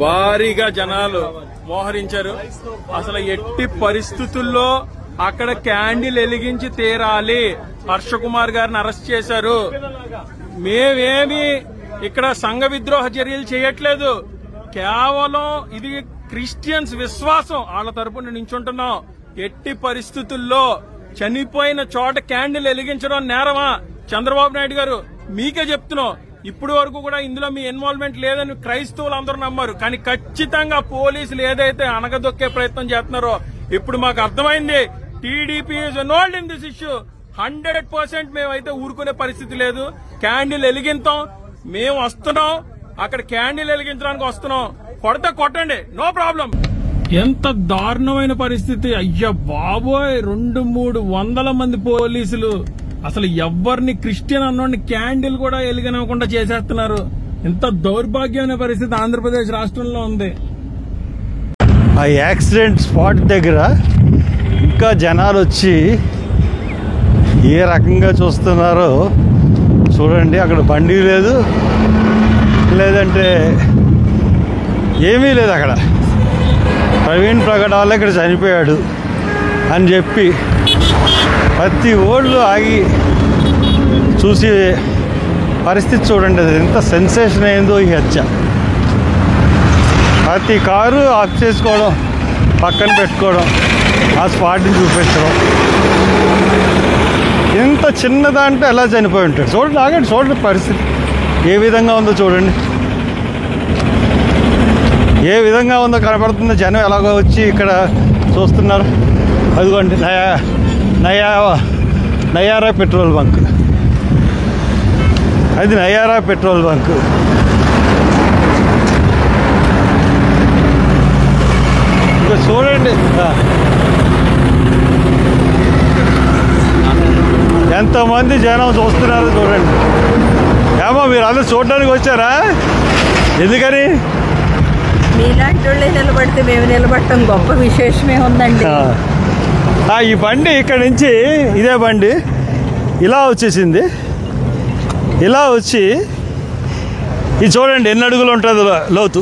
భారీగా జనాలు మోహరించారు. అసలు ఎట్టి పరిస్థితుల్లో అక్కడ క్యాండిల్ వెలిగించి తీరాలి. హర్ష కుమార్ గారిని అరెస్ట్ చేశారు. మేమేమి ఇక్కడ సంఘ విద్రోహ చర్యలు చేయట్లేదు. కేవలం ఇది క్రిస్టియన్స్ విశ్వాసం, వాళ్ళ తరపున నించుంటున్నాం. ఎట్టి పరిస్థితుల్లో చనిపోయిన చోట క్యాండిల్ వెలిగించడం నేరమా? చంద్రబాబు నాయుడు గారు మీకే చెప్తున్నాం. ఇప్పుడు వరకు కూడా ఇందులో మీ ఇన్వాల్వ్మెంట్ లేదని క్రైస్తవులు అందరూ నమ్మారు. కానీ ఖచ్చితంగా పోలీసులు ఏదైతే అనగదొక్కే ప్రయత్నం చేస్తున్నారో ఇప్పుడు మాకు అర్థమైంది. TDP is involved in this issue. 100% మేమైతే ఊరుకునే పరిస్థితి లేదు. క్యాండిల్ వెలిగిస్తాం. మేము వస్తున్నాం, అక్కడ క్యాండిల్ వెలిగించడానికి వస్తున్నాం. కొడతా కొట్టండి, నో ప్రాబ్లం. ఎంత దారుణమైన పరిస్థితి! అయ్యా బాబోయ్, 200-300 మంది పోలీసులు అసలు ఎవరిని క్రిస్టియన్ అన్నోడిని క్యాండిల్ కూడా వెలిగనివ్వకుండా చేసేస్తున్నారు. ఎంత దౌర్భాగ్యమైన పరిస్థితి ఆంధ్రప్రదేశ్ రాష్ట్రంలో ఉంది. ఆ యాక్సిడెంట్ స్పాట్ దగ్గర ఇంకా జనాలు వచ్చి ఏ రకంగా చూస్తున్నారో చూడండి. అక్కడ బండి లేదు, లేదంటే ఏమీ లేదు. అక్కడ ప్రవీణ్ ప్రగడాల ఇక్కడ చనిపోయాడు అని చెప్పి ప్రతి ఓళ్ళు ఆగి చూసి పరిస్థితి చూడండి. అది ఎంత సెన్సేషన్ అయిందో ఈ హత్య. ప్రతి కారు ఆఫ్ చేసుకోవడం, పక్కన పెట్టుకోవడం, ఆ స్పాట్ని చూపించడం. ఎంత చిన్నదంటే ఎలా చనిపోయి ఉంటాడు. చూడండి, ఆగండి, చూడండి పరిస్థితి ఏ విధంగా ఉందో చూడండి. ఏ విధంగా ఉందో కనపడుతుందో. జనం ఎలాగో వచ్చి ఇక్కడ చూస్తున్నారు. అదిగోండి నయారా పెట్రోల్ బంక్. అది నయారా పెట్రోల్ బంక్. ఇంకా చూడండి ఎంతమంది జనం చూస్తున్నారో చూడండి. ఏమో మీరు అందరూ చూడడానికి వచ్చారా? ఎందుకని? మీలాంటి వాళ్ళే నిలబడితే మేము నిలబడటం గొప్ప విశేషమే ఉందండి. ఈ బండి ఇక్కడ నుంచి ఇదే బండి ఇలా వచ్చేసింది. ఇలా వచ్చి ఇది చూడండి ఎన్ని అడుగులు ఉంటుంది లోతు.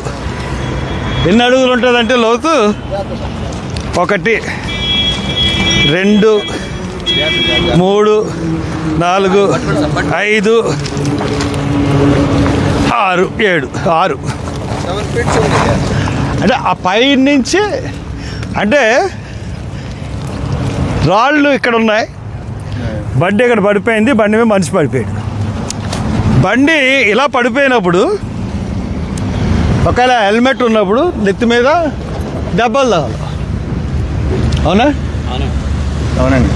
ఎన్ని అడుగులు ఉంటుందంటే లోతు 1 2 3 4 5 6 7 6 అంటే ఆ పై నుంచి అంటే రాళ్ళు ఇక్కడ ఉన్నాయి. బండి ఇక్కడ పడిపోయింది. బండి మీద మనిషి పడిపోయాడు. బండి ఇలా పడిపోయినప్పుడు ఒకవేళ హెల్మెట్ ఉన్నప్పుడు నెత్తి మీద దెబ్బలు తగలవు. అవునా? అవునండి.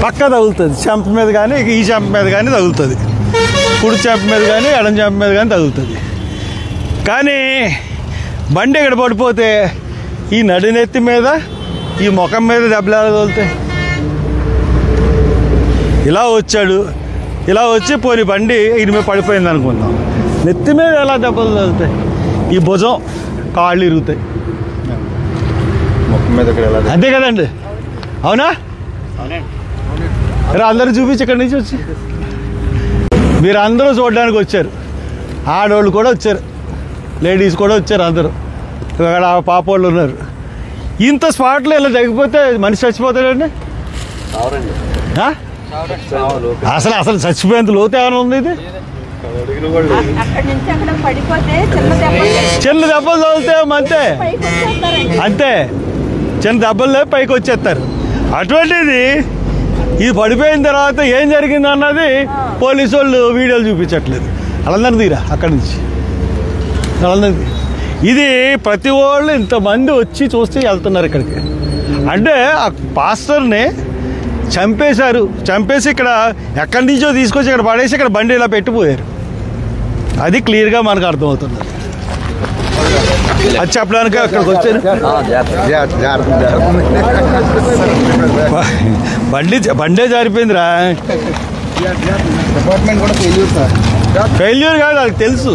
పక్క తగులుతుంది. చెంప మీద కానీ ఈ చెంప మీద కానీ తగులుతుంది. కుడి చెంప మీద కానీ ఎడం చెంప మీద కానీ తగులుతుంది. కానీ బండి ఇక్కడ పడిపోతే ఈ నడినెత్తి మీద ఈ ముఖం మీద దెబ్బలు ఎలా తగులుతాయి? ఇలా వచ్చాడు, ఇలా వచ్చి పోని బండి ఈయన మీద పడిపోయింది అనుకుందాం. నెత్తి మీద ఎలా దెబ్బలు తగులుతాయి? ఈ భుజం, కాళ్ళు ఇరుగుతాయి. ముఖం మీద అంతే కదండి. అవునా? అందరూ చూపించి ఇక్కడి నుంచి వచ్చి మీరు అందరూ చూడడానికి వచ్చారు. ఆడవాళ్ళు కూడా వచ్చారు, లేడీస్ కూడా వచ్చారు. అందరూ ఇక్కడ పాపోళ్ళు ఉన్నారు. ఇంత స్పాట్లో ఇలా తగ్గిపోతే మనిషి చచ్చిపోతాడండి. అసలు చచ్చిపోయేంత లోతు ఏమైనా ఉంది? ఇది చిన్న దెబ్బలు తగిలితే అంతే అంతే. చిన్న దెబ్బలు పైకి వచ్చేస్తారు. అటువంటిది ఇది పడిపోయిన తర్వాత ఏం జరిగింది అన్నది పోలీసు వాళ్ళు వీడియోలు చూపించట్లేదు. వాళ్ళందరూ తీరా అక్కడి నుంచి. వాళ్ళందరికీ ఇది ప్రతి వాళ్ళు ఇంతమంది వచ్చి చూస్తే వెళ్తున్నారు ఇక్కడికి. అంటే ఆ పాస్టర్ని చంపేశారు. చంపేసి ఇక్కడ ఎక్కడి నుంచో తీసుకొచ్చి ఇక్కడ పడేసి ఇక్కడ బండి ఇలా పెట్టిపోయారు. అది క్లియర్గా మనకు అర్థమవుతుంది. అది చెప్పడానికి అక్కడికి వచ్చారు. బండే జారిపోయిందిరా. ఫెయిల్యూర్ కాదు, అది తెలుసు.